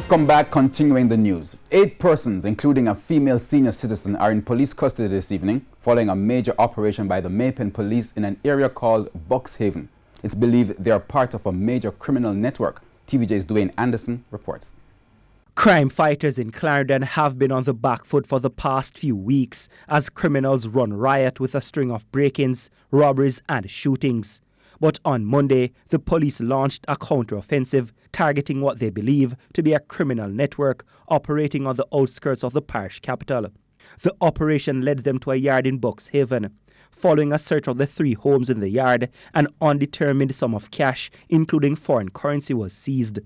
Welcome back, continuing the news. 8 persons, including a female senior citizen, are in police custody this evening following a major operation by the Maypen police in an area called Buxhaven. It's believed they are part of a major criminal network. TVJ's Dwayne Anderson reports. Crime fighters in Clarendon have been on the back foot for the past few weeks as criminals run riot with a string of break-ins, robberies and shootings. But on Monday, the police launched a counter-offensive targeting what they believe to be a criminal network operating on the outskirts of the parish capital. The operation led them to a yard in Buxhaven. Following a search of the 3 homes in the yard, an undetermined sum of cash, including foreign currency, was seized.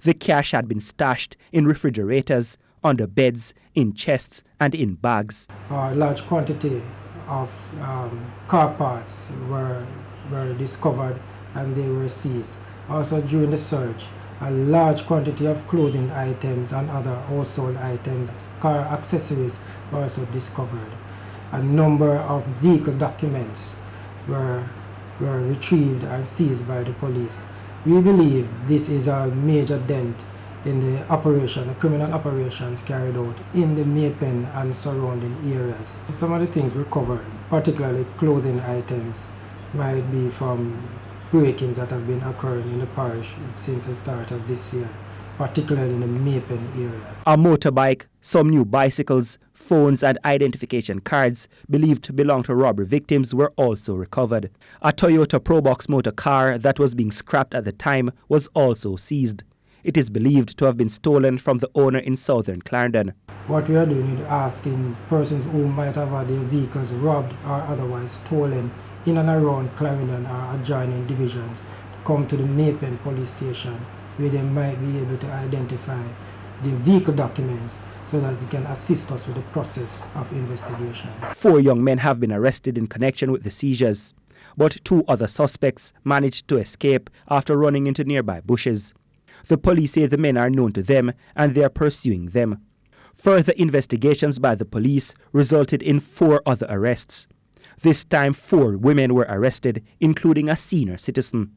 The cash had been stashed in refrigerators, under beds, in chests and in bags. A large quantity of car parts were discovered and they were seized. Also during the search, a large quantity of clothing items and other household items, car accessories were also discovered. A number of vehicle documents were retrieved and seized by the police. We believe this is a major dent in the criminal operations carried out in the Maypen and surrounding areas. Some of the things recovered, particularly clothing items, might be from break-ins that have been occurring in the parish since the start of this year, particularly in the Maypen area. A motorbike, some new bicycles, phones and identification cards believed to belong to robbery victims were also recovered. A Toyota Probox motor car that was being scrapped at the time was also seized. It is believed to have been stolen from the owner in southern Clarendon. What we are doing is asking persons who might have had their vehicles robbed or otherwise stolen in and around Clarendon or adjoining divisions to come to the Maypen police station where they might be able to identify the vehicle documents so that they can assist us with the process of investigation. 4 young men have been arrested in connection with the seizures, but 2 other suspects managed to escape after running into nearby bushes. The police say the men are known to them and they are pursuing them. Further investigations by the police resulted in 4 other arrests. This time 4 women were arrested, including a senior citizen.